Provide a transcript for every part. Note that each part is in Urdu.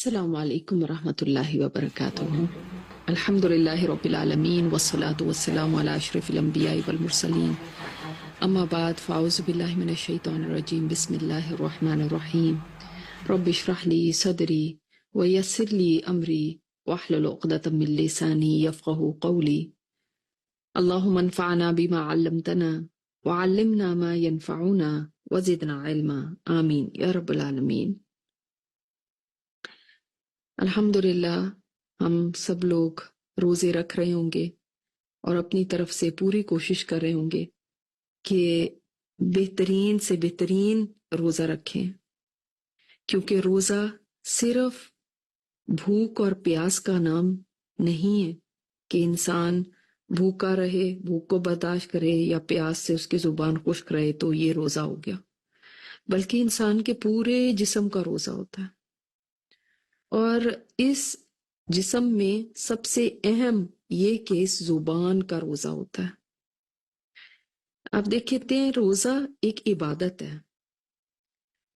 السلام علیکم ورحمۃ اللہ وبرکاتہ۔ الحمدللہ رب العالمین والصلاة والسلام علی اشرف الانبیاء والمرسلین، اما بعد فاعوذ باللہ من الشیطان الرجیم، بسم اللہ الرحمن الرحیم۔ رب اشرح لی صدری ویسر لی امری واحلل عقدۃ من لسانی یفقہوا قولی۔ اللہم انفعنا بما علمتنا وعلمنا ما ینفعنا وزدنا علما، آمین یا رب العالمین۔ الحمدللہ ہم سب لوگ روزے رکھ رہے ہوں گے اور اپنی طرف سے پوری کوشش کر رہے ہوں گے کہ بہترین سے بہترین روزہ رکھیں، کیونکہ روزہ صرف بھوک اور پیاس کا نام نہیں ہے کہ انسان بھوکا رہے، بھوک کو برداشت کرے یا پیاس سے اس کی زبان خشک رہے تو یہ روزہ ہو گیا، بلکہ انسان کے پورے جسم کا روزہ ہوتا ہے۔ اور اس جسم میں سب سے اہم یہ کہ اس زبان کا روزہ ہوتا ہے۔ آپ دیکھتے ہیں روزہ ایک عبادت ہے،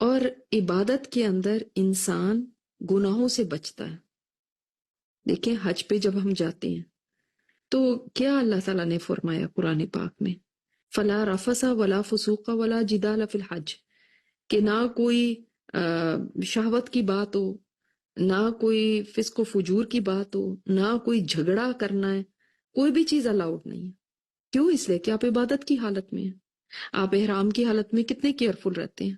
اور عبادت کے اندر انسان گناہوں سے بچتا ہے۔ دیکھیں حج پہ جب ہم جاتے ہیں تو کیا اللہ تعالیٰ نے فرمایا قرآن پاک میں، فلا رفث ولا فسوق ولا جدال فی الحج، کہ نہ کوئی شہوت کی بات ہو، نہ کوئی فسق و فجور کی بات ہو، نہ کوئی جھگڑا کرنا ہے، کوئی بھی چیز الاؤڈ نہیں ہے۔ کیوں؟ اس لیے کہ آپ عبادت کی حالت میں ہیں، آپ احرام کی حالت میں کتنے کیئرفل رہتے ہیں۔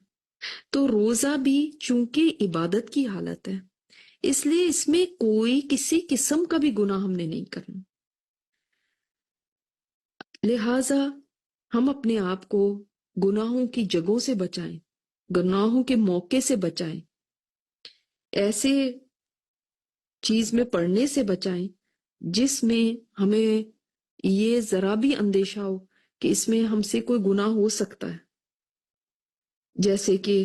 تو روزہ بھی چونکہ عبادت کی حالت ہے، اس لیے اس میں کوئی کسی قسم کا بھی گناہ ہم نے نہیں کرنا، لہٰذا ہم اپنے آپ کو گناہوں کی جگہوں سے بچائیں، گناہوں کے موقع سے بچائیں، ایسے چیز میں پڑھنے سے بچائیں جس میں ہمیں یہ ذرا بھی اندیشہ ہو کہ اس میں ہم سے کوئی گناہ ہو سکتا ہے، جیسے کہ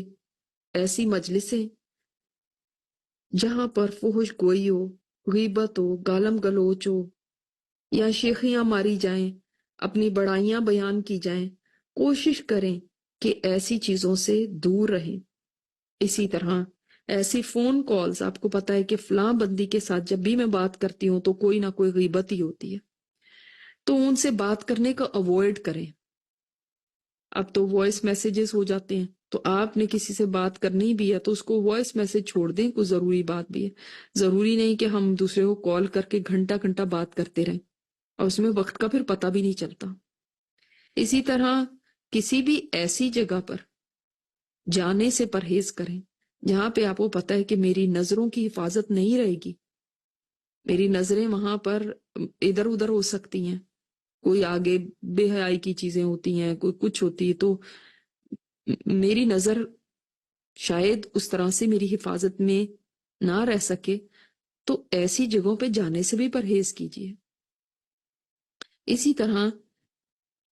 ایسی مجلسیں جہاں پر فحش گوئی ہو، غیبت ہو، گالم گلوچ ہو، یا شیخیاں ماری جائیں، اپنی بڑائیاں بیان کی جائیں۔ کوشش کریں کہ ایسی چیزوں سے دور رہیں۔ اسی طرح ایسی فون کالز، آپ کو پتا ہے کہ فلاں بندی کے ساتھ جب بھی میں بات کرتی ہوں تو کوئی نہ کوئی غیبت ہی ہوتی ہے، تو ان سے بات کرنے کا اوائڈ کریں۔ اب تو وائس میسیجز ہو جاتے ہیں، تو آپ نے کسی سے بات کرنی بھی ہے تو اس کو وائس میسیج چھوڑ دیں، کوئی ضروری بات بھی ہے۔ ضروری نہیں کہ ہم دوسرے کو کال کر کے گھنٹہ گھنٹہ بات کرتے رہیں اور اس میں وقت کا پھر پتہ بھی نہیں چلتا۔ اسی طرح کسی بھی ایسی جگہ پر جانے سے پرہیز کریں جہاں پہ آپ کو پتہ ہے کہ میری نظروں کی حفاظت نہیں رہے گی، میری نظریں وہاں پر ادھر ادھر ہو سکتی ہیں، کوئی آگے بے حیائی کی چیزیں ہوتی ہیں، کوئی کچھ ہوتی ہے، تو میری نظر شاید اس طرح سے میری حفاظت میں نہ رہ سکے، تو ایسی جگہوں پہ جانے سے بھی پرہیز کیجیے۔ اسی طرح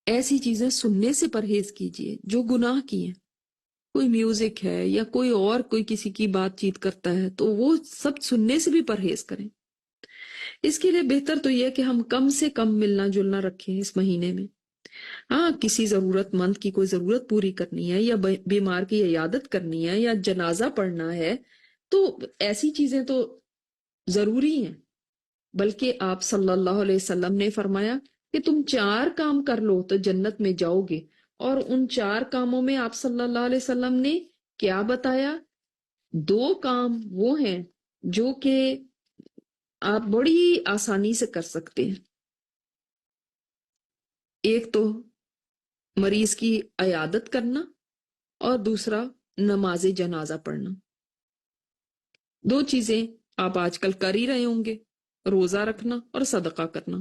ایسی چیزیں سننے سے پرہیز کیجیے جو گناہ کی ہیں، کوئی میوزک ہے یا کوئی اور کوئی کسی کی بات چیت کرتا ہے تو وہ سب سننے سے بھی پرہیز کریں۔ اس کے لیے بہتر تو یہ کہ ہم کم سے کم ملنا جلنا رکھیں اس مہینے میں۔ ہاں، کسی ضرورت مند کی کوئی ضرورت پوری کرنی ہے یا بیمار کی عیادت کرنی ہے یا جنازہ پڑھنا ہے تو ایسی چیزیں تو ضروری ہیں، بلکہ آپ صلی اللہ علیہ وسلم نے فرمایا کہ تم 4 کام کر لو تو جنت میں جاؤ گے، اور ان 4 کاموں میں آپ صلی اللہ علیہ وسلم نے کیا بتایا؟ 2 کام وہ ہیں جو کہ آپ بڑی آسانی سے کر سکتے ہیں۔ ایک تو مریض کی عیادت کرنا، اور دوسرا نماز جنازہ پڑھنا۔ 2 چیزیں آپ آج کل کر ہی رہے ہوں گے، روزہ رکھنا اور صدقہ کرنا،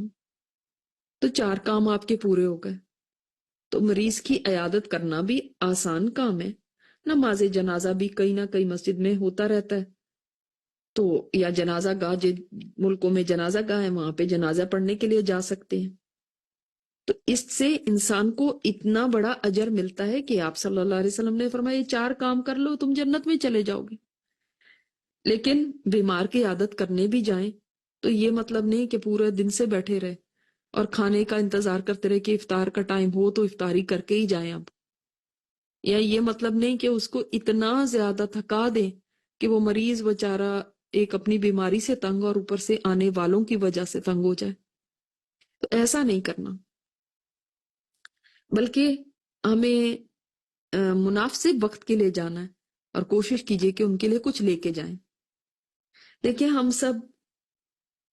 تو 4 کام آپ کے پورے ہو گئے۔ تو مریض کی عیادت کرنا بھی آسان کام ہے، نماز جنازہ بھی کہیں نہ کہیں مسجد میں ہوتا رہتا ہے، تو یا جنازہ گاہ، جن ملکوں میں جنازہ گاہ ہے وہاں پہ جنازہ پڑھنے کے لیے جا سکتے ہیں۔ تو اس سے انسان کو اتنا بڑا اجر ملتا ہے کہ آپ صلی اللہ علیہ وسلم نے فرمایا یہ 4 کام کر لو تم جنت میں چلے جاؤ گے۔ لیکن بیمار کی عادت کرنے بھی جائیں تو یہ مطلب نہیں کہ پورے دن سے بیٹھے رہے اور کھانے کا انتظار کرتے رہے کہ افطار کا ٹائم ہو تو افطاری کر کے ہی جائیں اب، یا یہ مطلب نہیں کہ اس کو اتنا زیادہ تھکا دیں کہ وہ مریض بیچارہ ایک اپنی بیماری سے تنگ اور اوپر سے آنے والوں کی وجہ سے تنگ ہو جائے. تو ایسا نہیں کرنا، بلکہ ہمیں مناسب وقت کے لیے جانا ہے اور کوشش کیجئے کہ ان کے لیے کچھ لے کے جائیں. دیکھیں ہم سب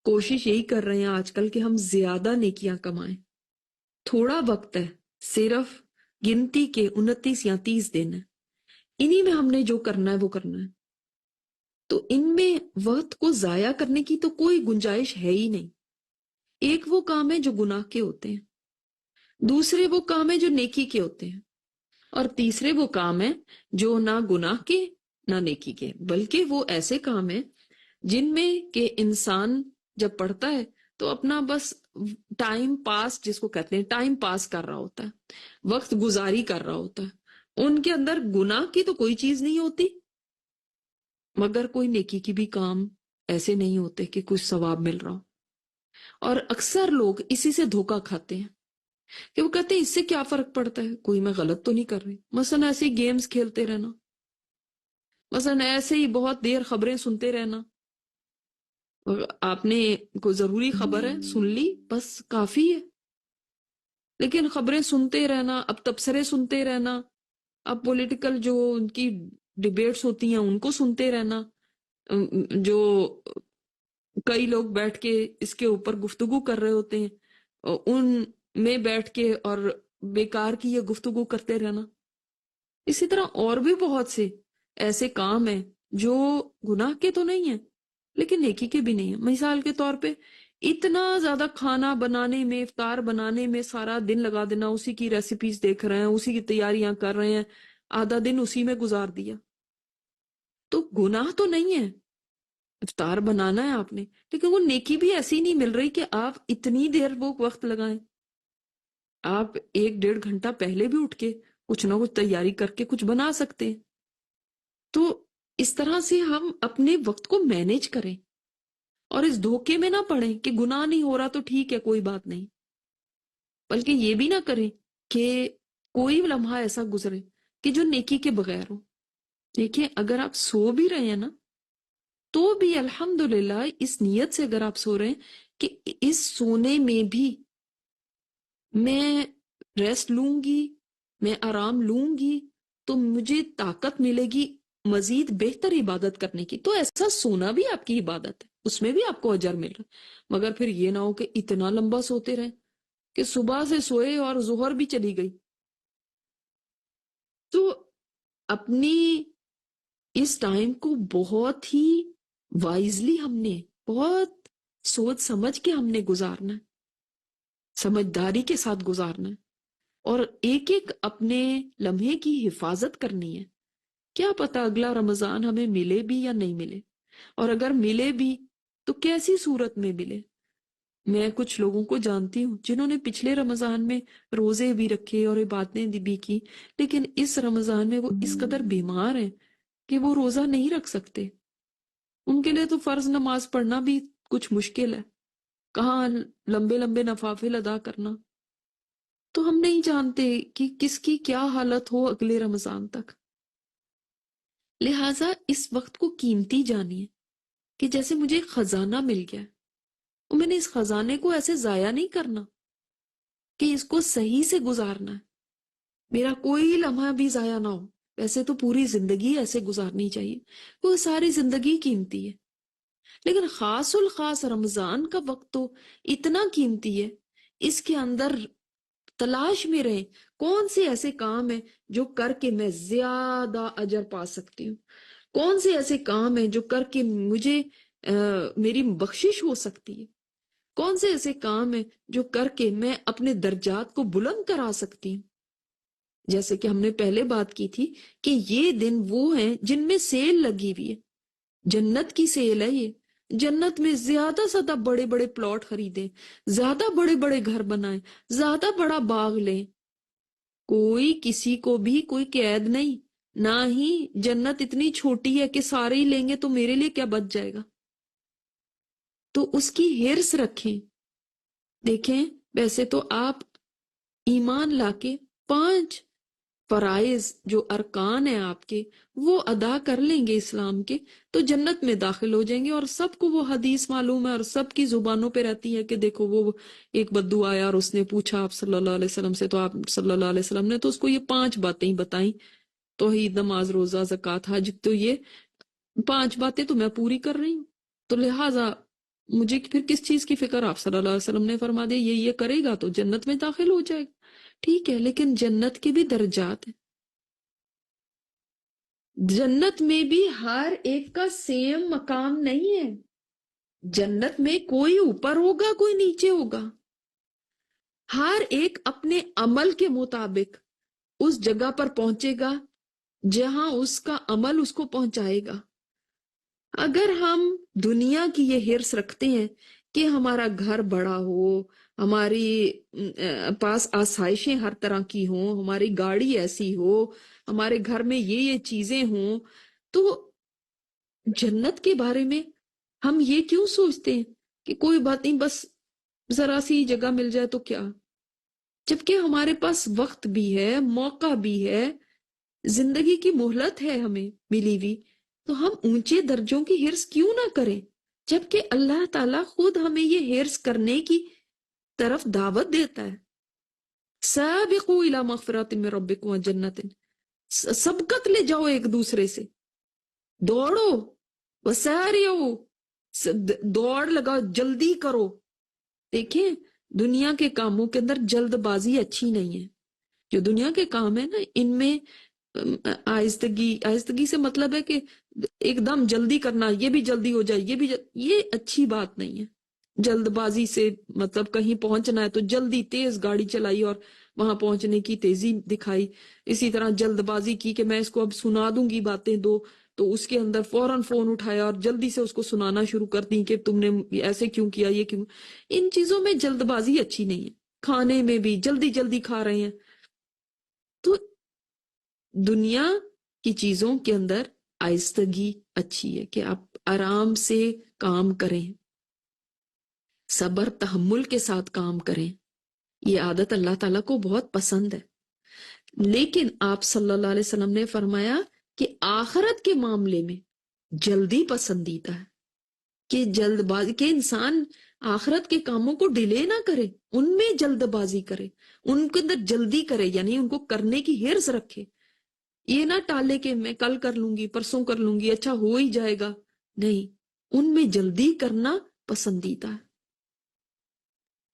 کوشش یہی کر رہے ہیں آج کل کہ ہم زیادہ نیکیاں کمائیں. تھوڑا وقت ہے، صرف گنتی کے 29 یا 30 دن ہے، انہی میں ہم نے جو کرنا ہے وہ کرنا ہے. تو ان میں وقت کو ضائع کرنے کی تو کوئی گنجائش ہے ہی نہیں. ایک وہ کام ہے جو گناہ کے ہوتے ہیں، دوسرے وہ کام ہے جو نیکی کے ہوتے ہیں، اور تیسرے وہ کام ہے جو نہ گناہ کے نہ نیکی کے، بلکہ وہ ایسے کام ہیں جن میں کہ انسان جب پڑھتا ہے تو اپنا بس ٹائم پاس، جس کو کہتے ہیں ٹائم پاس کر رہا ہوتا ہے، وقت گزاری کر رہا ہوتا ہے. ان کے اندر گناہ کی تو کوئی چیز نہیں ہوتی، مگر کوئی نیکی کی بھی کام ایسے نہیں ہوتے کہ کچھ ثواب مل رہا ہو. اور اکثر لوگ اسی سے دھوکہ کھاتے ہیں کہ وہ کہتے ہیں اس سے کیا فرق پڑتا ہے، کوئی میں غلط تو نہیں کر رہی. مثلا ایسے ہی گیمز کھیلتے رہنا، مثلا ایسے ہی بہت دیر خبریں سنتے رہنا. آپ نے کوئی ضروری خبر ہے سن لی، بس کافی ہے. لیکن خبریں سنتے رہنا، اب تبصرے سنتے رہنا، اب پولیٹیکل جو ان کی ڈیبیٹس ہوتی ہیں ان کو سنتے رہنا، جو کئی لوگ بیٹھ کے اس کے اوپر گفتگو کر رہے ہوتے ہیں ان میں بیٹھ کے اور بیکار کی یہ گفتگو کرتے رہنا. اسی طرح اور بھی بہت سے ایسے کام ہیں جو گناہ کے تو نہیں ہیں لیکن نیکی کے بھی نہیں ہیں. مثال کے طور پہ اتنا زیادہ کھانا بنانے میں، افطار بنانے میں سارا دن لگا دینا، اسی کی ریسیپیز دیکھ رہے ہیں، اسی کی تیاریاں کر رہے ہیں، آدھا دن اسی میں گزار دیا. تو گناہ تو نہیں ہے، افطار بنانا ہے آپ نے، لیکن وہ نیکی بھی ایسی نہیں مل رہی کہ آپ اتنی دیر وہ وقت لگائیں. آپ 1-1.5 گھنٹہ پہلے بھی اٹھ کے کچھ نہ کچھ تیاری کر کے کچھ بنا سکتے ہیں. تو اس طرح سے ہم اپنے وقت کو مینیج کریں اور اس دھوکے میں نہ پڑیں کہ گناہ نہیں ہو رہا تو ٹھیک ہے کوئی بات نہیں، بلکہ یہ بھی نہ کریں کہ کوئی لمحہ ایسا گزرے کہ جو نیکی کے بغیر ہو. دیکھیں اگر آپ سو بھی رہے ہیں نا تو بھی الحمدللہ اس نیت سے اگر آپ سو رہے ہیں کہ اس سونے میں بھی میں ریسٹ لوں گی، میں آرام لوں گی تو مجھے طاقت ملے گی مزید بہتر عبادت کرنے کی. تو ایسا سونا بھی آپ کی عبادت ہے، اس میں بھی آپ کو اجر مل رہا ہے. مگر پھر یہ نہ ہو کہ اتنا لمبا سوتے رہیں کہ صبح سے سوئے اور ظہر بھی چلی گئی. تو اپنی اس ٹائم کو بہت ہی وائزلی ہم نے بہت سوچ سمجھ کے ہم نے گزارنا ہے، سمجھداری کے ساتھ گزارنا ہے، اور ایک ایک اپنے لمحے کی حفاظت کرنی ہے. کیا پتا اگلا رمضان ہمیں ملے بھی یا نہیں ملے، اور اگر ملے بھی تو کیسی صورت میں ملے. میں کچھ لوگوں کو جانتی ہوں جنہوں نے پچھلے رمضان میں روزے بھی رکھے اور عبادتیں بھی کی، لیکن اس رمضان میں وہ اس قدر بیمار ہیں کہ وہ روزہ نہیں رکھ سکتے. ان کے لیے تو فرض نماز پڑھنا بھی کچھ مشکل ہے، کہاں لمبے لمبے نوافل ادا کرنا. تو ہم نہیں جانتے کہ کس کی کیا حالت ہو اگلے رمضان تک. لہٰذا اس وقت کو قیمتی جانیے کہ جیسے مجھے ایک خزانہ مل گیا اور میں نے اس خزانے کو ایسے ضائع نہیں کرنا کہ اس کو صحیح سے گزارنا ہے، میرا کوئی لمحہ بھی ضائع نہ ہو. ویسے تو پوری زندگی ایسے گزارنی چاہیے، وہ ساری زندگی قیمتی ہے، لیکن خاص الخاص رمضان کا وقت تو اتنا قیمتی ہے. اس کے اندر تلاش میں رہیں کون سے ایسے کام ہیں جو کر کے میں زیادہ اجر پا سکتی ہوں، کون سے ایسے کام ہیں جو کر کے مجھے میری بخشش ہو سکتی ہے، کون سے ایسے کام ہیں جو کر کے میں اپنے درجات کو بلند کرا سکتی ہوں. جیسے کہ ہم نے پہلے بات کی تھی کہ یہ دن وہ ہیں جن میں سیل لگی ہوئی ہے، جنت کی سیل ہے یہ. جنت میں زیادہ سے زیادہ بڑے بڑے پلاٹ خریدیں، زیادہ بڑے بڑے گھر بنائیں، زیادہ بڑا باغ لیں. کوئی کسی کو بھی کوئی قید نہیں، نہ ہی جنت اتنی چھوٹی ہے کہ سارے ہی لیں گے تو میرے لیے کیا بچ جائے گا. تو اس کی ہرس رکھیں. دیکھیں ویسے تو آپ ایمان لا کے 5 فرائض جو ارکان ہیں آپ کے وہ ادا کر لیں گے اسلام کے تو جنت میں داخل ہو جائیں گے. اور سب کو وہ حدیث معلوم ہے اور سب کی زبانوں پہ رہتی ہے کہ دیکھو وہ ایک بدو آیا اور اس نے پوچھا آپ صلی اللہ علیہ وسلم سے، تو آپ صلی اللہ علیہ وسلم نے تو اس کو یہ 5 باتیں ہی بتائیں، توحید، نماز، روزہ، زکوٰۃ، حج. تو یہ 5 باتیں تو میں پوری کر رہی ہوں، تو لہٰذا مجھے پھر کس چیز کی فکر. آپ صلی اللہ علیہ وسلم نے فرما دیا یہ کرے گا تو جنت میں داخل ہو جائے گا. ٹھیک ہے، لیکن جنت کے بھی درجات ہیں. جنت میں بھی ہر ایک کا سیم مقام نہیں ہے. جنت میں کوئی اوپر ہوگا کوئی نیچے ہوگا. ہر ایک اپنے عمل کے مطابق اس جگہ پر پہنچے گا جہاں اس کا عمل اس کو پہنچائے گا. اگر ہم دنیا کی یہ حرص رکھتے ہیں کہ ہمارا گھر بڑا ہو، ہماری پاس آسائشیں ہر طرح کی ہوں، ہماری گاڑی ایسی ہو، ہمارے گھر میں یہ چیزیں ہوں، تو جنت کے بارے میں ہم یہ کیوں سوچتے ہیں کہ کوئی بات نہیں، بس ذرا سی جگہ مل جائے تو کیا، جبکہ ہمارے پاس وقت بھی ہے، موقع بھی ہے، زندگی کی مہلت ہے ہمیں ملی ہوئی. تو ہم اونچے درجوں کی حرص کیوں نہ کریں، جبکہ اللہ تعالیٰ خود ہمیں یہ حرص کرنے کی طرف دعوت دیتا ہے. سابقوا الی مغفرات من ربکم وجنت، سبقت لے جاؤ ایک دوسرے سے، دوڑو، وسارعوا، دوڑ لگاؤ، جلدی کرو. دیکھیں دنیا کے کاموں کے اندر جلد بازی اچھی نہیں ہے. جو دنیا کے کام ہے نا ان میں آہستگی سے مطلب ہے کہ ایک دم جلدی کرنا، یہ بھی جلدی ہو جائے، یہ اچھی بات نہیں ہے. جلد بازی سے مطلب کہیں پہنچنا ہے تو جلدی تیز گاڑی چلائی اور وہاں پہنچنے کی تیزی دکھائی. اسی طرح جلد بازی کی کہ میں اس کو اب سنا دوں گی باتیں دو، تو اس کے اندر فوراً فون اٹھایا اور جلدی سے اس کو سنانا شروع کر دی کہ تم نے ایسے کیوں کیا، یہ کیوں. ان چیزوں میں جلد بازی اچھی نہیں ہے. کھانے میں بھی جلدی جلدی کھا رہے ہیں. تو دنیا کی چیزوں کے اندر آہستگی اچھی ہے کہ آپ آرام سے کام کریں، صبر تحمل کے ساتھ کام کریں. یہ عادت اللہ تعالیٰ کو بہت پسند ہے. لیکن آپ صلی اللہ علیہ وسلم نے فرمایا کہ آخرت کے معاملے میں جلدی پسندیدہ ہے، کہ جلد بازی کہ انسان آخرت کے کاموں کو ڈیلے نہ کرے، ان میں جلد بازی کرے، ان کے اندر جلدی کرے، یعنی ان کو کرنے کی حرص رکھے. یہ نہ ٹالے کہ میں کل کر لوں گی، پرسوں کر لوں گی، اچھا ہو ہی جائے گا. نہیں، ان میں جلدی کرنا پسندیدہ ہے.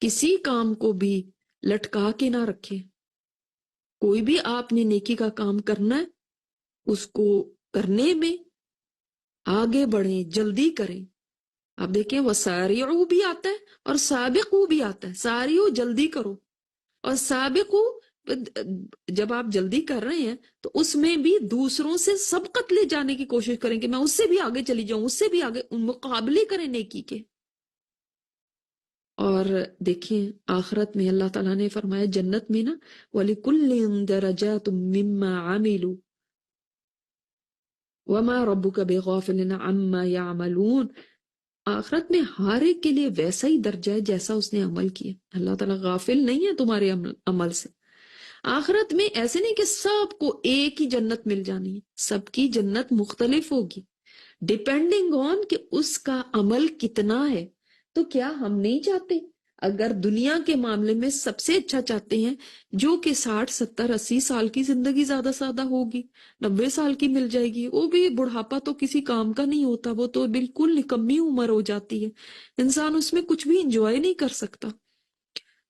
کسی کام کو بھی لٹکا کے نہ رکھے. کوئی بھی آپ نے نیکی کا کام کرنا ہے اس کو کرنے میں آگے بڑھیں، جلدی کریں. آپ دیکھیں وسارعوا بھی آتا ہے اور سابقوا بھی آتا ہے. سارعوا جلدی کرو، اور سابقوا جب آپ جلدی کر رہے ہیں تو اس میں بھی دوسروں سے سبقت لے جانے کی کوشش کریں کہ میں اس سے بھی آگے چلی جاؤں، اس سے بھی آگے، مقابلے کریں نیکی کے. اور دیکھیں آخرت میں اللہ تعالیٰ نے فرمایا جنت میں نا وَلِكُلٍّ دَرَجَاتٌ مِّمَّا عَمِلُوا وَمَا رَبُّكَ بِغَافِلٍ عَمَّا يَعْمَلُونَ. آخرت میں ہر ایک کے لیے ویسا ہی درجہ ہے جیسا اس نے عمل کیا. اللہ تعالیٰ غافل نہیں ہے تمہارے عمل سے. آخرت میں ایسے نہیں کہ سب کو ایک ہی جنت مل جانی ہے، سب کی جنت مختلف ہوگی ڈیپینڈنگ آن کہ اس کا عمل کتنا ہے. تو کیا ہم نہیں چاہتے اگر دنیا کے معاملے میں سب سے اچھا چاہتے ہیں جو کہ 60 70 80 سال کی زندگی زیادہ سادہ ہوگی، 90 سال کی مل جائے گی، وہ بھی بڑھاپا تو کسی کام کا نہیں ہوتا، وہ تو بالکل نکمی عمر ہو جاتی ہے، انسان اس میں کچھ بھی انجوائے نہیں کر سکتا.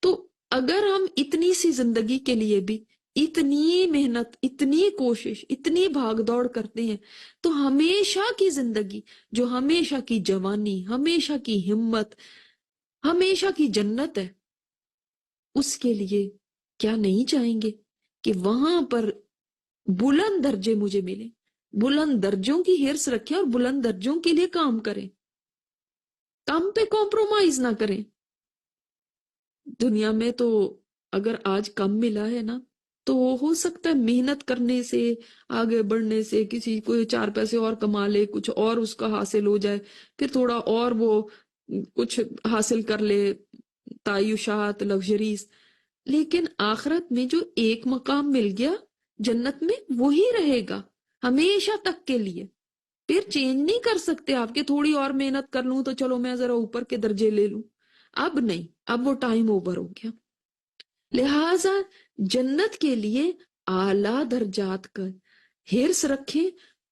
تو اگر ہم اتنی سی زندگی کے لیے بھی اتنی محنت، اتنی کوشش، اتنی بھاگ دوڑ کرتے ہیں تو ہمیشہ کی زندگی، جو ہمیشہ کی جوانی، ہمیشہ کی ہمت، ہمیشہ کی جنت ہے، اس کے لیے کیا نہیں چاہیں گے کہ وہاں پر بلند درجے مجھے ملیں، بلند درجوں کی حرص رکھیں اور بلند درجوں کے لیے کام کریں، کام پہ کمپرومائز نہ کریں. دنیا میں تو اگر آج کم ملا ہے نا تو ہو سکتا ہے محنت کرنے سے، آگے بڑھنے سے، کسی کو 4 پیسے اور کما لے، کچھ اور اس کا حاصل ہو جائے، پھر تھوڑا اور وہ کچھ حاصل کر لے، تعیشات، لگژریز. لیکن آخرت میں جو ایک مقام مل گیا جنت میں وہی رہے گا ہمیشہ تک کے لیے، پھر چینج نہیں کر سکتے آپ کہ تھوڑی اور محنت کر لوں تو چلو میں ذرا اوپر کے درجے لے لوں، اب نہیں، اب وہ ٹائم اوور ہو گیا۔ لہٰذا جنت کے لیے اعلیٰ درجات کا حرص رکھیں،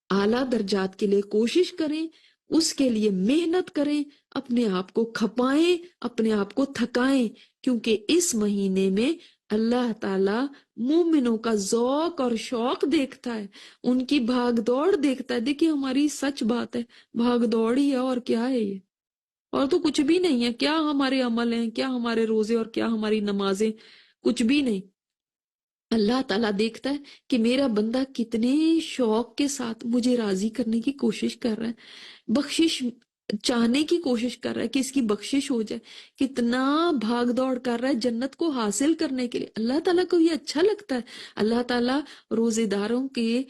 اعلیٰ درجات کے لیے کوشش کریں، اس کے لیے محنت کریں، اپنے آپ کو کھپائیں، اپنے آپ کو تھکائیں، کیونکہ اس مہینے میں اللہ تعالیٰ مومنوں کا ذوق اور شوق دیکھتا ہے، ان کی بھاگ دوڑ دیکھتا ہے۔ دیکھیے ہماری سچ بات ہے، بھاگ دوڑ ہی ہے، اور کیا ہے یہ؟ اور تو کچھ بھی نہیں ہے، کیا ہمارے عمل ہیں، کیا ہمارے روزے اور کیا ہماری نمازیں، کچھ بھی نہیں۔ اللہ تعالیٰ دیکھتا ہے کہ میرا بندہ کتنے شوق کے ساتھ مجھے راضی کرنے کی کوشش کر رہا ہے، بخشش چاہنے کی کوشش کر رہا ہے کہ اس کی بخشش ہو جائے، کتنا بھاگ دوڑ کر رہا ہے جنت کو حاصل کرنے کے لیے۔ اللہ تعالیٰ کو یہ اچھا لگتا ہے۔ اللہ تعالیٰ روزے داروں کی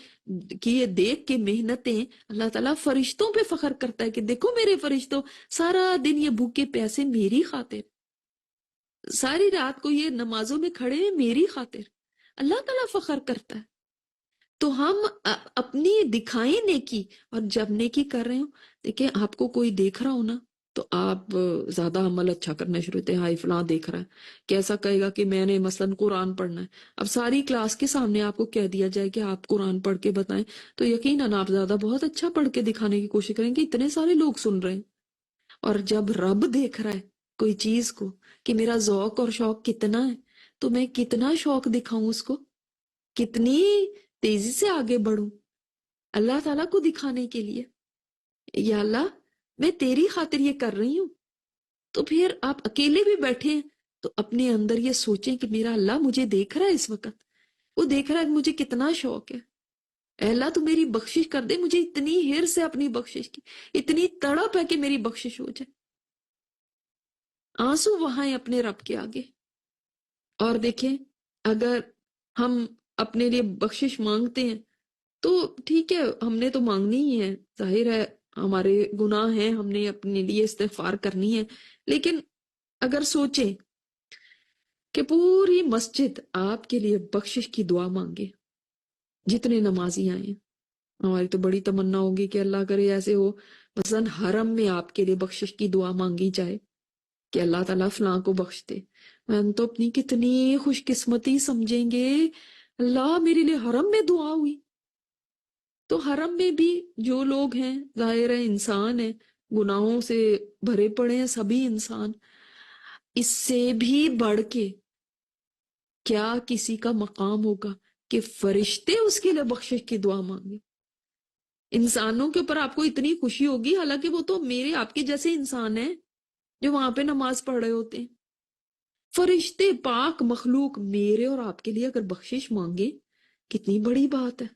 یہ دیکھ کے محنتیں، اللہ تعالیٰ فرشتوں پہ فخر کرتا ہے کہ دیکھو میرے فرشتوں، سارا دن یہ بھوکے پیاسے میری خاطر، ساری رات کو یہ نمازوں میں کھڑے ہیں میری خاطر، اللہ تعالیٰ فخر کرتا ہے۔ تو ہم اپنی دکھائیں نیکی، اور جب نیکی کر رہے ہوں، دیکھیں آپ کو کوئی دیکھ رہا ہو نا تو آپ زیادہ عمل اچھا کرنا شروع ہوتے ہیں۔ ہائی فلاں دیکھ رہا ہے، کیسا کہے گا کہ میں نے مثلاً قرآن پڑھنا ہے، اب ساری کلاس کے سامنے آپ کو کہہ دیا جائے کہ آپ قرآن پڑھ کے بتائیں، تو یقیناً آپ زیادہ بہت اچھا پڑھ کے دکھانے کی کوشش کریں گے، اتنے سارے لوگ سن رہے ہیں۔ اور جب رب دیکھ رہا ہے کوئی چیز کو کہ میرا ذوق اور شوق کتنا ہے، تو میں کتنا شوق دکھاؤں اس کو، کتنی تیزی سے آگے بڑھوں اللہ تعالیٰ کو دکھانے کے لیے۔ یا اللہ میں تیری خاطر یہ کر رہی ہوں۔ تو پھر آپ اکیلے بھی بیٹھے ہیں تو اپنے اندر یہ سوچیں کہ میرا اللہ مجھے دیکھ رہا ہے، اس وقت وہ دیکھ رہا ہے کہ مجھے کتنا شوق ہے، اے اللہ تو میری بخشش کر دے، مجھے اتنی حرص ہے اپنی بخشش کی، اتنی تڑپ ہے کہ میری بخشش ہو جائے۔ آنسو وہائیں اپنے رب کے آگے۔ اور دیکھیں اگر ہم اپنے لیے بخشش مانگتے ہیں تو ٹھیک ہے، ہم نے تو مانگنی ہی ہے، ظاہر ہے ہمارے گناہ ہیں، ہم نے اپنے لیے استغفار کرنی ہے، لیکن اگر سوچیں کہ پوری مسجد آپ کے لیے بخشش کی دعا مانگے، جتنے نمازی آئے ہیں، ہماری تو بڑی تمنا ہوگی کہ اللہ کرے ایسے ہو، مثلاً حرم میں آپ کے لیے بخشش کی دعا مانگی جائے کہ اللہ تعالیٰ فلاں کو بخش دے، ہم تو اپنی کتنی خوش قسمتی سمجھیں گے، اللہ میرے لیے حرم میں دعا ہوئی۔ تو حرم میں بھی جو لوگ ہیں، ظاہر ہے انسان ہیں، گناہوں سے بھرے پڑے ہیں سبھی انسان، اس سے بھی بڑھ کے کیا کسی کا مقام ہوگا کہ فرشتے اس کے لیے بخشش کی دعا مانگے۔ انسانوں کے اوپر آپ کو اتنی خوشی ہوگی، حالانکہ وہ تو میرے آپ کے جیسے انسان ہیں جو وہاں پہ نماز پڑھ رہے ہوتے ہیں۔ فرشتے پاک مخلوق میرے اور آپ کے لیے اگر بخشش مانگے، کتنی بڑی بات ہے۔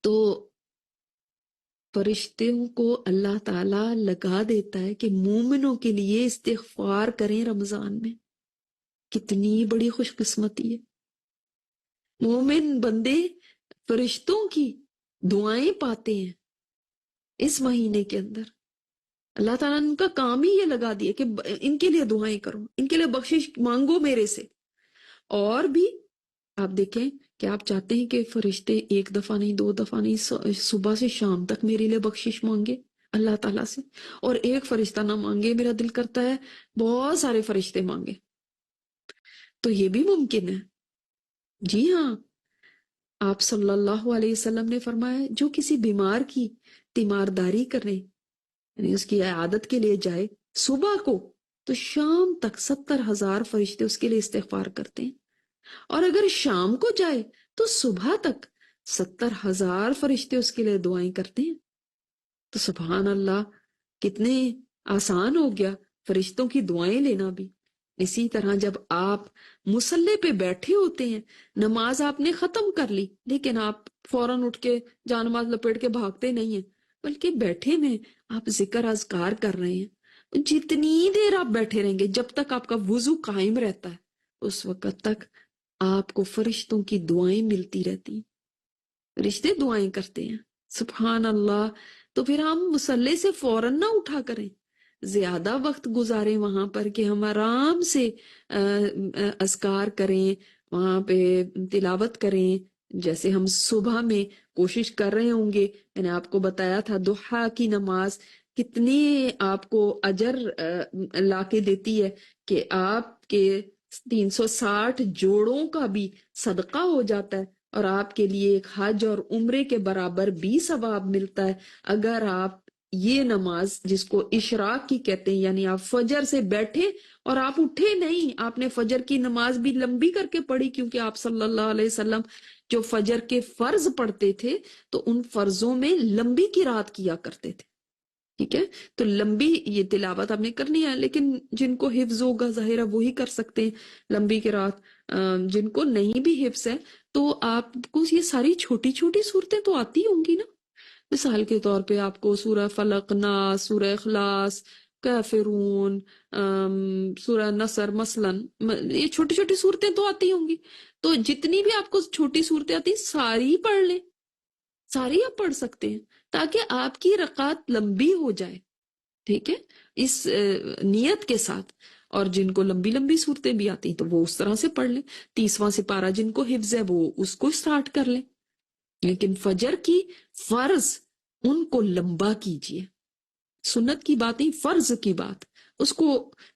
تو فرشتوں کو اللہ تعالیٰ لگا دیتا ہے کہ مومنوں کے لیے استغفار کریں رمضان میں، کتنی بڑی خوش قسمتی ہے۔ مومن بندے فرشتوں کی دعائیں پاتے ہیں اس مہینے کے اندر۔ اللہ تعالیٰ نے ان کا کام ہی یہ لگا دیا کہ ان کے لیے دعائیں کرو، ان کے لیے بخشش مانگو میرے سے۔ اور بھی آپ دیکھیں کہ آپ چاہتے ہیں کہ فرشتے ایک دفعہ نہیں، دو دفعہ نہیں، صبح سے شام تک میرے لیے بخشش مانگے اللہ تعالیٰ سے، اور ایک فرشتہ نہ مانگے، میرا دل کرتا ہے بہت سارے فرشتے مانگے۔ تو یہ بھی ممکن ہے، جی ہاں۔ آپ صلی اللہ علیہ وسلم نے فرمایا جو کسی بیمار کی تیمارداری کرے، یعنی اس کی عیادت کے لیے جائے صبح کو، تو شام تک 70,000 فرشتے اس کے لیے استغفار کرتے ہیں، اور اگر شام کو جائے تو صبح تک 70,000 فرشتے اس کے لیے دعائیں کرتے ہیں۔ تو سبحان اللہ، کتنے آسان ہو گیا فرشتوں کی دعائیں لینا بھی۔ اسی طرح جب آپ مصلی پہ بیٹھے ہوتے ہیں، نماز آپ نے ختم کر لی، لیکن آپ فوراً اٹھ کے جان نماز لپیٹ کے بھاگتے نہیں ہیں، بلکہ بیٹھے میں آپ ذکر اذکار کر رہے ہیں۔ جتنی دیر آپ بیٹھے رہیں گے، جب تک آپ کا وضو قائم رہتا ہے، اس وقت تک آپ کو فرشتوں کی دعائیں ملتی رہتی ہیں، فرشتے دعائیں کرتے ہیں۔ سبحان اللہ۔ تو پھر ہم مصلی سے فوراً نہ اٹھا کریں، زیادہ وقت گزاریں وہاں پر کہ ہم آرام سے اذکار کریں وہاں پہ تلاوت کریں، جیسے ہم صبح میں کوشش کر رہے ہوں گے. میں نے آپ کو بتایا تھا ضحیٰ کی نماز کتنی آپ کو اجر لا کے دیتی ہے کہ آپ کے 360 جوڑوں کا بھی صدقہ ہو جاتا ہے، اور آپ کے لیے ایک حج اور عمرے کے برابر بھی ثواب ملتا ہے اگر آپ یہ نماز، جس کو اشراق کی کہتے ہیں، یعنی آپ فجر سے بیٹھے اور آپ اٹھے نہیں، آپ نے فجر کی نماز بھی لمبی کر کے پڑھی، کیونکہ آپ صلی اللہ علیہ وسلم جو فجر کے فرض پڑھتے تھے تو ان فرضوں میں لمبی قرات کیا کرتے تھے. ٹھیک ہے، تو لمبی یہ تلاوت آپ نے کرنی ہے، لیکن جن کو حفظ ہوگا ظاہر ہے وہی کر سکتے ہیں لمبی قرات. جن کو نہیں بھی حفظ ہے تو آپ کو یہ ساری چھوٹی چھوٹی صورتیں تو آتی ہوں گی نا. مثال کے طور پہ آپ کو سورہ فلق، ناس، سورہ اخلاص، کافرون، سورہ نصر مثلا، یہ چھوٹی چھوٹی صورتیں تو آتی ہوں گی. تو جتنی بھی آپ کو چھوٹی صورتیں آتی ہیں ساری پڑھ لیں، ساری آپ پڑھ سکتے ہیں تاکہ آپ کی رکعت لمبی ہو جائے. ٹھیک ہے، اس نیت کے ساتھ. اور جن کو لمبی لمبی صورتیں بھی آتی ہیں تو وہ اس طرح سے پڑھ لیں. 30واں سپارہ جن کو حفظ ہے وہ اس کو سٹارٹ کر لیں، لیکن فجر کی فرض ان کو لمبا کیجئے. سنت کی بات نہیں، فرض کی بات، اس کو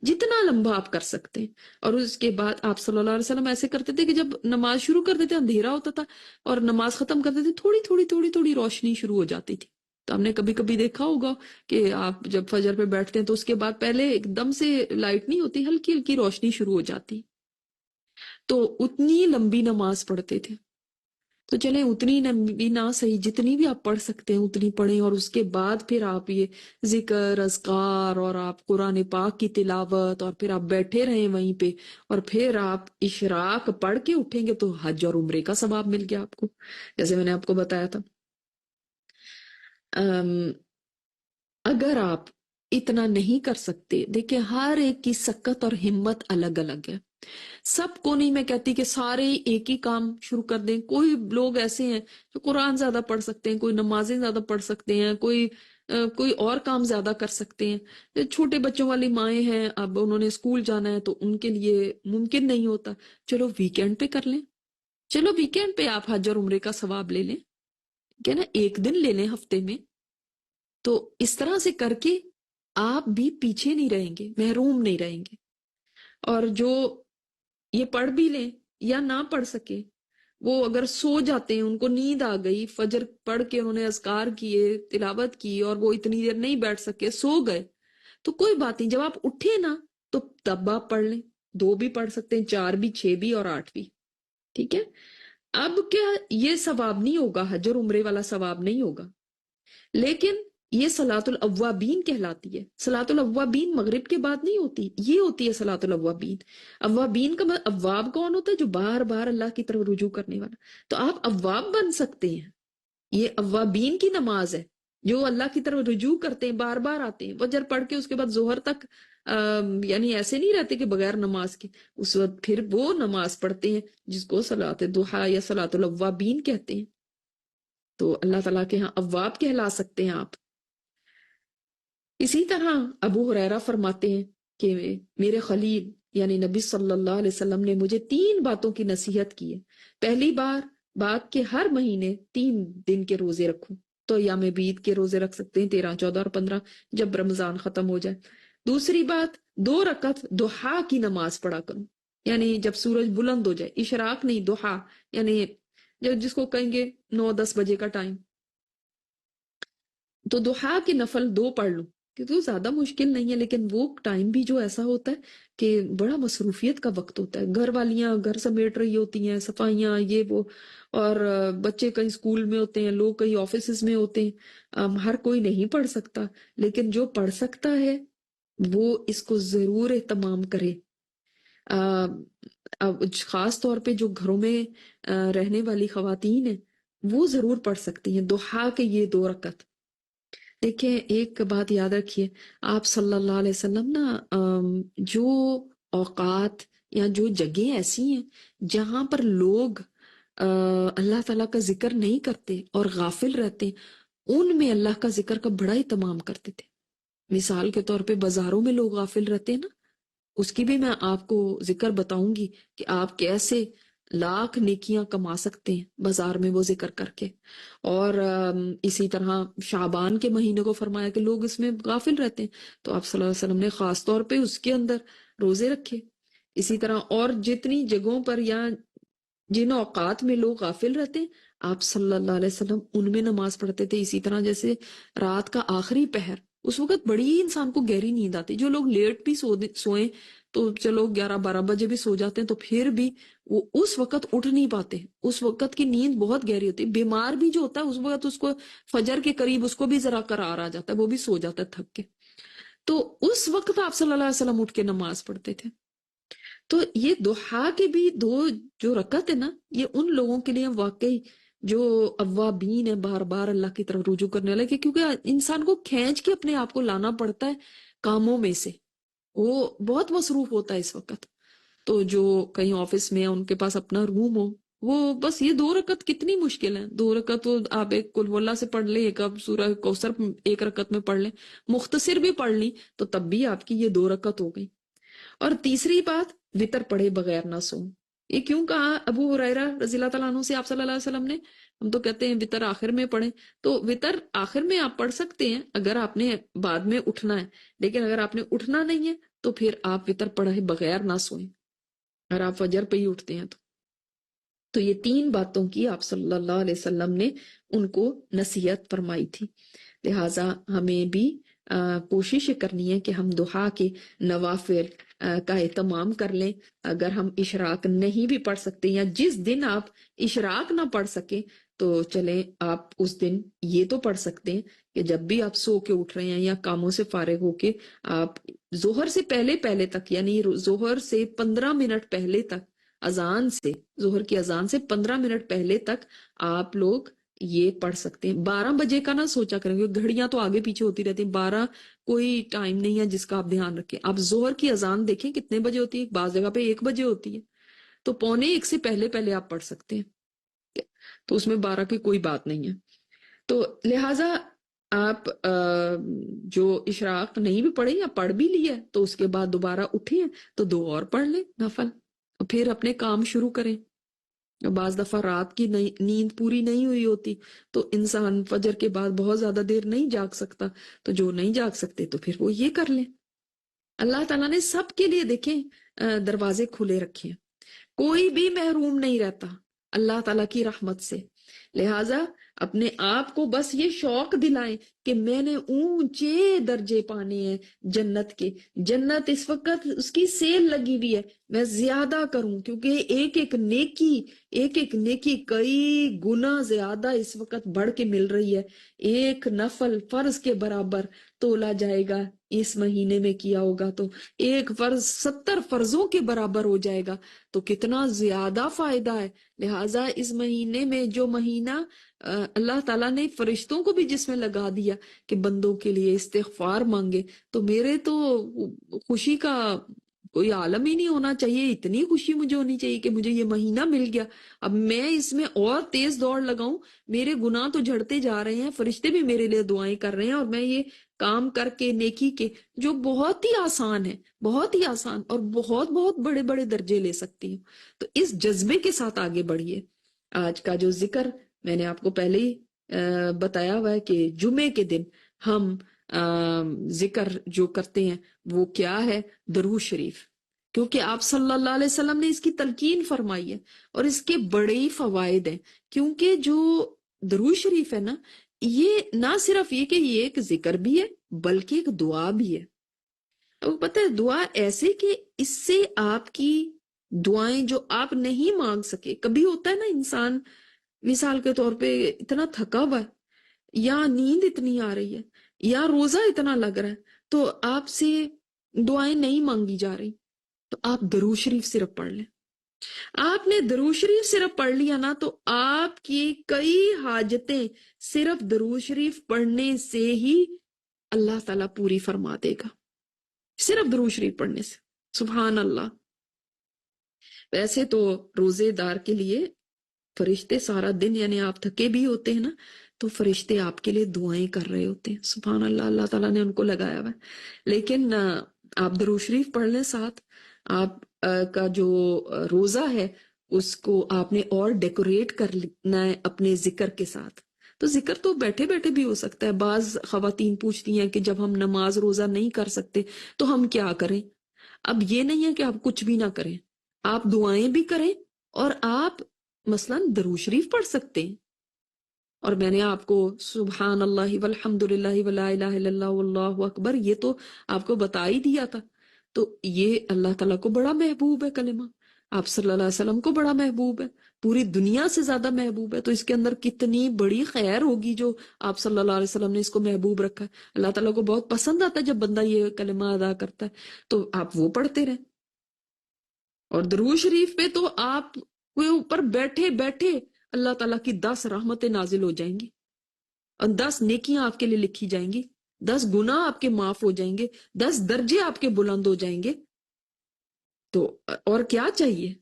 جتنا لمبا آپ کر سکتے ہیں. اور اس کے بعد آپ صلی اللہ علیہ وسلم ایسے کرتے تھے کہ جب نماز شروع کرتے تھے اندھیرا ہوتا تھا، اور نماز ختم کرتے تھے تھوڑی تھوڑی تھوڑی تھوڑی روشنی شروع ہو جاتی تھی. تو ہم نے کبھی کبھی دیکھا ہوگا کہ آپ جب فجر پہ بیٹھتے ہیں تو اس کے بعد پہلے ایک دم سے لائٹ نہیں ہوتی، ہلکی ہلکی روشنی شروع ہو جاتی، تو اتنی لمبی نماز پڑھتے تھے. تو چلیں اتنی بھی نہ صحیح، جتنی بھی آپ پڑھ سکتے ہیں اتنی پڑھیں، اور اس کے بعد پھر آپ یہ ذکر اذکار اور آپ قرآن پاک کی تلاوت، اور پھر آپ بیٹھے رہیں وہیں پہ، اور پھر آپ اشراق پڑھ کے اٹھیں گے تو حج اور عمرے کا ثواب مل گیا آپ کو، جیسے میں نے آپ کو بتایا تھا. اگر آپ اتنا نہیں کر سکتے، دیکھیں ہر ایک کی سکت اور ہمت الگ الگ ہے. سب کو نہیں میں کہتی کہ سارے ایک ہی کام شروع کر دیں. کوئی لوگ ایسے ہیں جو قرآن زیادہ پڑھ سکتے ہیں، کوئی نمازیں زیادہ پڑھ سکتے ہیں، کوئی اور کام زیادہ کر سکتے ہیں. چھوٹے بچوں والی مائیں ہیں، اب انہوں نے اسکول جانا ہے تو ان کے لیے ممکن نہیں ہوتا، چلو ویکینڈ پہ کر لیں. چلو ویکینڈ پہ آپ حج اور عمرے کا ثواب لے لیں، ٹھیک ہے نا، ایک دن لے لیں ہفتے میں. تو اس طرح سے کر کے آپ بھی پیچھے نہیں رہیں گے، محروم نہیں رہیں گے. اور جو یہ پڑھ بھی لیں یا نہ پڑھ سکے، وہ اگر سو جاتے ہیں، ان کو نیند آ گئی، فجر پڑھ کے انہوں نے اذکار کیے، تلاوت کی، اور وہ اتنی دیر نہیں بیٹھ سکے، سو گئے، تو کوئی بات نہیں، جب آپ اٹھے نا تو تب آپ پڑھ لیں. 2 بھی پڑھ سکتے ہیں، 4 بھی، 6 بھی، اور 8 بھی. ٹھیک ہے. اب کیا یہ ثواب نہیں ہوگا، حج اور عمرے والا ثواب نہیں ہوگا، لیکن یہ صلاۃ الاوابین کہلاتی ہے. صلاۃ الاوابین مغرب کے بعد نہیں ہوتی، یہ ہوتی ہے صلاۃ الاوابین. اوابین کا مطلب، اواب کون ہوتا ہے؟ جو بار بار اللہ کی طرف رجوع کرنے والا. تو آپ اواب بن سکتے ہیں. یہ اوابین کی نماز ہے، جو اللہ کی طرف رجوع کرتے ہیں، بار بار آتے ہیں. فجر پڑھ کے اس کے بعد ظہر تک یعنی ایسے نہیں رہتے کہ بغیر نماز کے، اس وقت پھر وہ نماز پڑھتے ہیں جس کو صلاۃ ضحیٰ یا صلاۃ الاوابین کہتے ہیں. تو اللہ تعالیٰ کے ہاں اواب کہلا سکتے ہیں آپ. اسی طرح ابو ہریرہ فرماتے ہیں کہ میرے خلیل یعنی نبی صلی اللہ علیہ وسلم نے مجھے 3 باتوں کی نصیحت کی ہے. پہلی بات کہ ہر مہینے 3 دن کے روزے رکھوں. تو ایام بیت کے روزے رکھ سکتے ہیں، 13، 14 اور 15، جب رمضان ختم ہو جائے. دوسری بات، 2 رکعت ضحیٰ کی نماز پڑھا کروں، یعنی جب سورج بلند ہو جائے، اشراق نہیں، ضحیٰ یعنی جس کو کہیں گے 9-10 بجے کا ٹائم. تو ضحیٰ کے نفل 2 پڑھ لوں، کیونکہ وہ زیادہ مشکل نہیں ہے، لیکن وہ ٹائم بھی جو ایسا ہوتا ہے کہ بڑا مصروفیت کا وقت ہوتا ہے. گھر والیاں گھر سمیٹ رہی ہوتی ہیں، صفائیاں یہ وہ، اور بچے کہیں اسکول میں ہوتے ہیں، لوگ کہیں آفیسز میں ہوتے ہیں. ہر کوئی نہیں پڑھ سکتا، لیکن جو پڑھ سکتا ہے وہ اس کو ضرور اہتمام کرے. خاص طور پہ جو گھروں میں رہنے والی خواتین ہیں وہ ضرور پڑھ سکتی ہیں ضحیٰ کے یہ 2 رکعت. دیکھیں ایک بات یاد رکھیے، آپ صلی اللہ علیہ وسلم نا جو اوقات یا جو جگہیں ایسی ہیں جہاں پر لوگ اللہ تعالیٰ کا ذکر نہیں کرتے اور غافل رہتے، ان میں اللہ کا ذکر کا بڑا اہتمام کرتے تھے. مثال کے طور پہ بازاروں میں لوگ غافل رہتے ہیں نا، اس کی بھی میں آپ کو ذکر بتاؤں گی کہ آپ کیسے لاکھ نیکیاں کما سکتے ہیں بازار میں وہ ذکر کر کے. اور اسی طرح شعبان کے مہینے کو فرمایا کہ لوگ اس میں غافل رہتے ہیں، تو آپ صلی اللہ علیہ وسلم نے خاص طور پہ اس کے اندر روزے رکھے. اسی طرح اور جتنی جگہوں پر یا جن اوقات میں لوگ غافل رہتے ہیں آپ صلی اللہ علیہ وسلم ان میں نماز پڑھتے تھے. اسی طرح جیسے رات کا آخری پہر، اس وقت بڑی انسان کو گہری نیند آتی. جو لوگ لیٹ بھی سوئیں تو چلو 11-12 بجے بھی سو جاتے ہیں تو پھر بھی وہ اس وقت اٹھ نہیں پاتے. اس وقت کی نیند بہت گہری ہوتی ہے. بیمار بھی جو ہوتا ہے اس وقت اس کو فجر کے قریب اس کو بھی ذرا قرار آ جاتا ہے، وہ بھی سو جاتا ہے تھک کے. تو اس وقت آپ صلی اللہ علیہ وسلم اٹھ کے نماز پڑھتے تھے. تو یہ دوحا کے بھی دو جو رکعت ہے نا، یہ ان لوگوں کے لیے واقعی جو اوابین ہے، بار بار اللہ کی طرف رجوع کرنے والے، کیونکہ انسان کو کھینچ کے اپنے آپ کو لانا پڑتا ہے کاموں میں سے. وہ بہت مصروف ہوتا ہے اس وقت. تو جو کہیں آفس میں ان کے پاس اپنا روم ہو، وہ بس یہ 2 رکعت کتنی مشکل ہے. 2 رکعت وہ آپ ایک قل اللہ سے پڑھ لیں، ایک آپ سورہ کوثر ایک رکعت میں پڑھ لیں، مختصر بھی پڑھ لی تو تب بھی آپ کی یہ 2 رکعت ہو گئی. اور تیسری بات، وطر پڑھے بغیر نہ سو. یہ کیوں کہا ابو ہریرہ رضی اللہ تعالیٰ عنہ سے آپ صلی اللہ علیہ وسلم نے؟ ہم تو کہتے ہیں وطر آخر میں پڑھیں، تو وطر آخر میں آپ پڑھ سکتے ہیں اگر آپ نے بعد میں اٹھنا ہے، لیکن اگر آپ نے اٹھنا نہیں ہے تو پھر آپ وطر پڑھے بغیر نہ سوئیں اگر آپ فجر پہ ہی اٹھتے ہیں تو یہ 3 باتوں کی آپ صلی اللہ علیہ وسلم نے ان کو نصیحت فرمائی تھی. لہٰذا ہمیں بھی کوشش کرنی ہے کہ ہم دعا کے نوافل کا اہتمام کر لیں. اگر ہم اشراق نہیں بھی پڑھ سکتے یا جس دن آپ اشراق نہ پڑھ سکیں تو چلیں آپ اس دن یہ تو پڑھ سکتے ہیں کہ جب بھی آپ سو کے اٹھ رہے ہیں یا کاموں سے فارغ ہو کے آپ ظہر سے پہلے تک، یعنی ظہر سے 15 منٹ پہلے تک، اذان سے، ظہر کی اذان سے 15 منٹ پہلے تک آپ لوگ یہ پڑھ سکتے ہیں. 12 بجے کا نہ سوچا کریں گے، گھڑیاں تو آگے پیچھے ہوتی رہتی ہیں. 12 کوئی ٹائم نہیں ہے جس کا آپ دھیان رکھیں. آپ ظہر کی اذان دیکھیں کتنے بجے ہوتی ہے، بعض جگہ پہ 1 بجے ہوتی ہے، تو 12:45 سے پہلے آپ پڑھ سکتے ہیں. تو اس میں 12 کی کوئی بات نہیں ہے. تو لہٰذا آپ جو اشراق نہیں بھی پڑھیں یا پڑھ بھی لیا تو اس کے بعد دوبارہ اٹھیں تو 2 اور پڑھ لیں نفل، پھر اپنے کام شروع کریں. بعض دفعہ رات کی نیند پوری نہیں ہوئی ہوتی تو انسان فجر کے بعد بہت زیادہ دیر نہیں جاگ سکتا، تو جو نہیں جاگ سکتے تو پھر وہ یہ کر لیں. اللہ تعالیٰ نے سب کے لیے دیکھیں دروازے کھلے رکھے ہیں، کوئی بھی محروم نہیں رہتا اللہ تعالیٰ کی رحمت سے. لہٰذا اپنے آپ کو بس یہ شوق دلائیں کہ میں نے اونچے درجے پانے ہیں جنت کے. جنت اس وقت اس کی سیل لگی ہوئی ہے، میں زیادہ کروں کیونکہ ایک ایک نیکی کئی گنا زیادہ اس وقت بڑھ کے مل رہی ہے. ایک نفل فرض کے برابر تولا جائے گا اس مہینے میں کیا ہوگا تو ایک فرض 70 فرضوں کے برابر ہو جائے گا، تو کتنا زیادہ فائدہ ہے. لہٰذا اس مہینے میں جو مہینہ اللہ تعالیٰ نے فرشتوں کو بھی جس میں لگا دیا کہ بندوں کے لیے استغفار مانگے، تو میرے تو خوشی کا کوئی عالم ہی نہیں ہونا چاہیے. اتنی خوشی مجھے ہونی چاہیے کہ مجھے یہ مہینہ مل گیا، اب میں اس میں اور تیز دوڑ لگاؤں. میرے گناہ تو جھڑتے جا رہے ہیں، فرشتے بھی میرے لیے دعائیں کر رہے ہیں، اور میں یہ کام کر کے نیکی کے جو بہت ہی آسان ہے، بہت ہی آسان اور بہت بہت بڑے بڑے درجے لے سکتی ہوں. تو اس جذبے کے ساتھ آگے بڑھیے. آج کا جو ذکر میں نے آپ کو پہلے ہی بتایا ہوا ہے کہ جمعے کے دن ہم ذکر جو کرتے ہیں وہ کیا ہے؟ درود شریف. کیونکہ آپ صلی اللہ علیہ وسلم نے اس کی تلقین فرمائی ہے اور اس کے بڑے ہی فوائد ہیں. کیونکہ جو درود شریف ہے نا، یہ نہ صرف یہ کہ یہ ایک ذکر بھی ہے بلکہ ایک دعا بھی ہے. اب پتہ ہے دعا ایسے کہ اس سے آپ کی دعائیں جو آپ نہیں مانگ سکے، کبھی ہوتا ہے نا انسان مثال کے طور پہ اتنا تھکا ہوا ہے یا نیند اتنی آ رہی ہے یا روزہ اتنا لگ رہا ہے تو آپ سے دعائیں نہیں مانگی جا رہی، تو آپ درود شریف صرف پڑھ لیں. آپ نے درود شریف صرف پڑھ لیا نا تو آپ کی کئی حاجتیں صرف درود شریف پڑھنے سے ہی اللہ تعالیٰ پوری فرما دے گا، صرف درود شریف پڑھنے سے. سبحان اللہ. ویسے تو روزے دار کے لیے فرشتے سارا دن، یعنی آپ تھکے بھی ہوتے ہیں نا تو فرشتے آپ کے لیے دعائیں کر رہے ہوتے ہیں. سبحان اللہ، اللہ تعالیٰ نے ان کو لگایا ہوا ہے. لیکن آپ درود شریف پڑھ لیں ساتھ. آپ کا جو روزہ ہے اس کو آپ نے اور ڈیکوریٹ کرنا ہے اپنے ذکر کے ساتھ. تو ذکر تو بیٹھے بیٹھے بھی ہو سکتا ہے. بعض خواتین پوچھتی ہیں کہ جب ہم نماز روزہ نہیں کر سکتے تو ہم کیا کریں. اب یہ نہیں ہے کہ آپ کچھ بھی نہ کریں، آپ دعائیں بھی کریں اور آپ مثلاً درود شریف پڑھ سکتے ہیں. اور میں نے آپ کو سبحان اللہ والحمد للہ ولا الہ الا اللہ واللہ اکبر یہ تو آپ کو بتا ہی دیا تھا. تو یہ اللہ تعالیٰ کو بڑا محبوب ہے کلمہ، آپ صلی اللہ علیہ وسلم کو بڑا محبوب ہے، پوری دنیا سے زیادہ محبوب ہے. تو اس کے اندر کتنی بڑی خیر ہوگی جو آپ صلی اللہ علیہ وسلم نے اس کو محبوب رکھا ہے. اللہ تعالیٰ کو بہت پسند آتا ہے جب بندہ یہ کلمہ ادا کرتا ہے. تو آپ وہ پڑھتے رہیں. اور درود شریف پہ تو آپ کے اوپر بیٹھے بیٹھے اللہ تعالیٰ کی 10 رحمتیں نازل ہو جائیں گی اور 10 نیکیاں آپ کے لیے لکھی جائیں گی، 10 گناہ آپ کے معاف ہو جائیں گے، 10 درجے آپ کے بلند ہو جائیں گے. تو اور کیا چاہیے.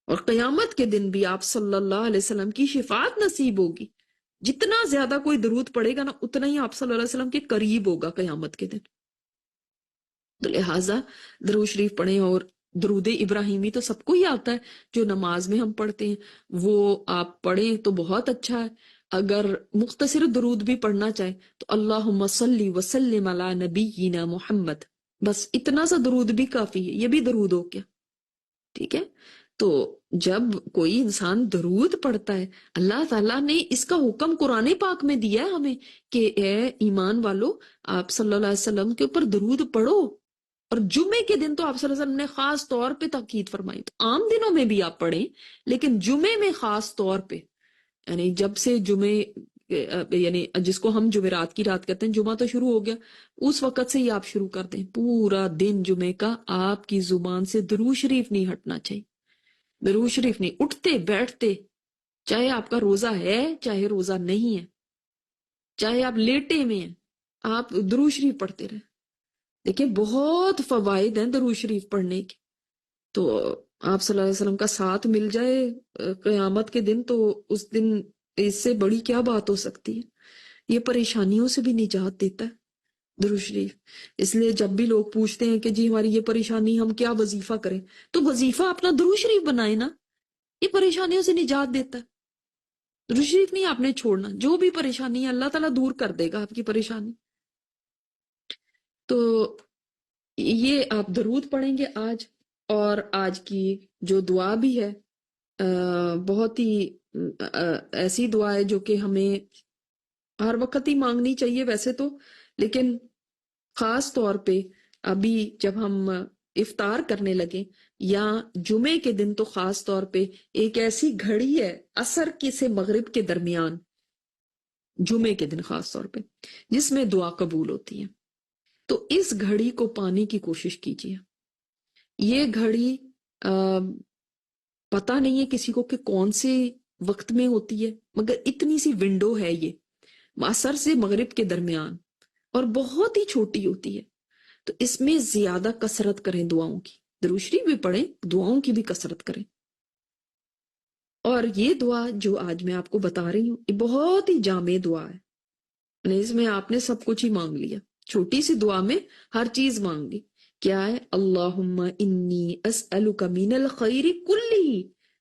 اور قیامت کے دن بھی آپ صلی اللہ علیہ وسلم کی شفاعت نصیب ہوگی. جتنا زیادہ کوئی درود پڑے گا نا اتنا ہی آپ صلی اللہ علیہ وسلم کے قریب ہوگا قیامت کے دن. تو لہٰذا درود شریف پڑھیں. اور درود ابراہیمی تو سب کو ہی آتا ہے جو نماز میں ہم پڑھتے ہیں، وہ آپ پڑھیں تو بہت اچھا ہے. اگر مختصر درود بھی پڑھنا چاہیں تو اللہم صلی وسلم علی نبینا محمد، بس اتنا سا درود بھی کافی ہے. یہ بھی درود ہو کیا. ٹھیک ہے. تو جب کوئی انسان درود پڑھتا ہے اللہ تعالیٰ نے اس کا حکم قرآن پاک میں دیا ہے ہمیں کہ اے ایمان والو آپ صلی اللہ علیہ وسلم کے اوپر درود پڑھو. اور جمعے کے دن تو آپ صلی اللہ علیہ وسلم نے خاص طور پہ تاکید فرمائی. تو عام دنوں میں بھی آپ پڑھیں لیکن جمعے میں خاص طور پہ، یعنی جب سے جمعے یعنی جس کو ہم جمعرات کی رات کہتے ہیں، جمعہ تو شروع ہو گیا، اس وقت سے ہی آپ شروع کر دیں. پورا دن جمعے کا آپ کی زبان سے درود شریف نہیں ہٹنا چاہیے. درود شریف نہیں، اٹھتے بیٹھتے، چاہے آپ کا روزہ ہے چاہے روزہ نہیں ہے، چاہے آپ لیٹے میں ہیں، آپ درود شریف پڑھتے رہیں. دیکھیں بہت فوائد ہیں درود شریف پڑھنے کے. تو آپ صلی اللہ علیہ وسلم کا ساتھ مل جائے قیامت کے دن تو اس دن اس سے بڑی کیا بات ہو سکتی ہے. یہ پریشانیوں سے بھی نجات دیتا ہے درود شریف. اس لیے جب بھی لوگ پوچھتے ہیں کہ جی ہماری یہ پریشانی ہم کیا وظیفہ کریں، تو وظیفہ اپنا درود شریف بنائے نا، یہ پریشانیوں سے نجات دیتا ہے. درود شریف نہیں آپ نے چھوڑنا، جو بھی پریشانی ہے اللہ تعالیٰ دور کر دے گا آپ کی پریشانی. تو یہ آپ درود پڑھیں گے آج. اور آج کی جو دعا بھی ہے بہت ہی ایسی دعا ہے جو کہ ہمیں ہر وقت ہی مانگنی چاہیے ویسے تو، لیکن خاص طور پہ ابھی جب ہم افطار کرنے لگے یا جمعے کے دن تو خاص طور پہ ایک ایسی گھڑی ہے عصر کے سے مغرب کے درمیان، جمعے کے دن خاص طور پہ، جس میں دعا قبول ہوتی ہے. تو اس گھڑی کو پانے کی کوشش کیجیے. یہ گھڑی پتہ نہیں ہے کسی کو کہ کون سے وقت میں ہوتی ہے، مگر اتنی سی ونڈو ہے یہ عصر سے مغرب کے درمیان، اور بہت ہی چھوٹی ہوتی ہے. تو اس میں زیادہ کثرت کریں دعاؤں کی، درود شریف بھی پڑھیں، دعاؤں کی بھی کثرت کریں. اور یہ دعا جو آج میں آپ کو بتا رہی ہوں یہ بہت ہی جامع دعا ہے. اس میں آپ نے سب کچھ ہی مانگ لیا، چھوٹی سی دعا میں ہر چیز مانگ لی. کیا ہے؟ اللہم انی اسألک من الخیر کلہ،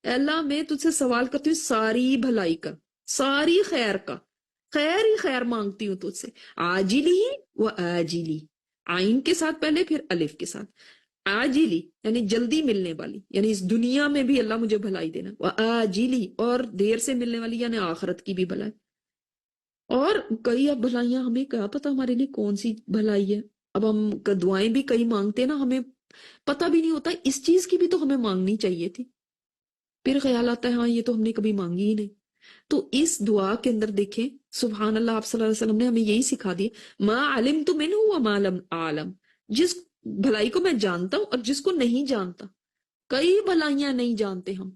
اے اللہ میں تجھ سے سوال کرتی ہوں ساری بھلائی کا، ساری خیر کا، خیر ہی خیر مانگتی ہوں تجھ سے. عاجلی و آجلی، عین کے ساتھ پہلے پھر الف کے ساتھ، عاجلی یعنی جلدی ملنے والی، یعنی اس دنیا میں بھی اللہ مجھے بھلائی دینا، و آجلی اور دیر سے ملنے والی یعنی آخرت کی بھی بھلائی. اور کئی اب بھلائیاں ہمیں کیا پتا ہمارے لیے کون سی بھلائی ہے. اب ہم دعائیں بھی کئی مانگتے ہیں نا، ہمیں پتہ بھی نہیں ہوتا اس چیز کی بھی تو ہمیں مانگنی چاہیے تھی، پھر خیال آتا ہے ہاں یہ تو ہم نے کبھی مانگی ہی نہیں. تو اس دعا کے اندر دیکھیں سبحان اللہ، آپ صلی اللہ علیہ وسلم نے ہمیں یہی سکھا دیا، ما علمت منہ وما لم اعلم، جس بھلائی کو میں جانتا ہوں اور جس کو نہیں جانتا. کئی بھلائیاں نہیں جانتے ہم،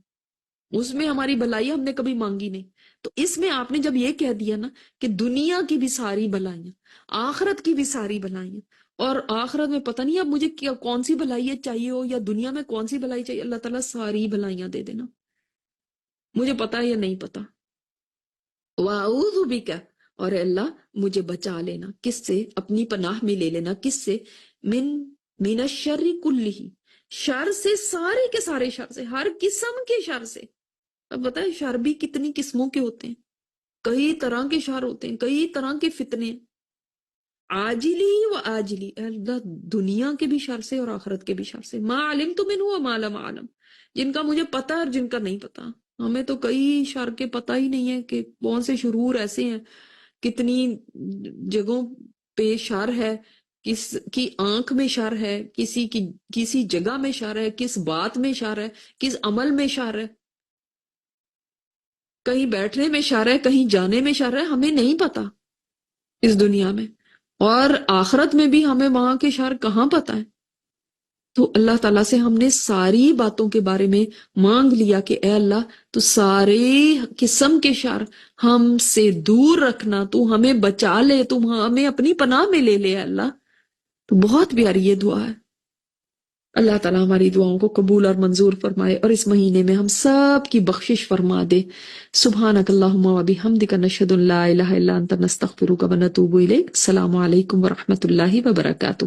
اس میں ہماری بھلائی ہم نے کبھی مانگی نہیں. تو اس میں آپ نے جب یہ کہہ دیا نا کہ دنیا کی بھی ساری بھلائیاں، آخرت کی بھی ساری بھلائیاں، اور آخرت میں پتہ نہیں اب مجھے کون سی بھلائی چاہیے ہو یا دنیا میں کون سی بھلائی چاہیے، اللہ تعالیٰ ساری بھلائیاں دے دینا، مجھے پتا ہے یا نہیں پتا. وَأَعُوذُ بِكَ، اور اے اللہ مجھے بچا لینا، کس سے؟ اپنی پناہ میں لے لینا، کس سے؟ من الشر کلہ، شر سے، سارے کے سارے شر سے، ہر قسم کے شر سے. اب بتائیں شر بھی کتنی قسموں کے ہوتے ہیں، کئی طرح کے شر ہوتے ہیں، کئی طرح کے فتنے، عاجلی و آجلی، اللہ دنیا کے بھی شر سے اور آخرت کے بھی شر سے. ما علمت منہ وما لم اعلم، جن کا مجھے پتا اور جن کا نہیں پتا. ہمیں تو کئی شر کے پتہ ہی نہیں ہے کہ کون سے شرور ایسے ہیں، کتنی جگہوں پہ شر ہے، کس کی آنکھ میں شر ہے، کسی جگہ میں شر ہے، کس بات میں شر ہے، کس عمل میں شر ہے، کہیں بیٹھنے میں شر ہے، کہیں جانے میں شر ہے، ہمیں نہیں پتا اس دنیا میں. اور آخرت میں بھی ہمیں وہاں کے شر کہاں پتا ہے. تو اللہ تعالیٰ سے ہم نے ساری باتوں کے بارے میں مانگ لیا کہ اے اللہ تو سارے قسم کے شر ہم سے دور رکھنا، تو ہمیں بچا لے، تم ہمیں اپنی پناہ میں لے لے اے اللہ. تو بہت پیاری یہ دعا ہے. اللہ تعالیٰ ہماری دعاؤں کو قبول اور منظور فرمائے اور اس مہینے میں ہم سب کی بخشش فرما دے. سبحانک اللہم و بحمدک نشہد ان لا الہ الا انت نستغفرک و نتوب الیک. السلام علیکم ورحمۃ اللہ وبرکاتہ.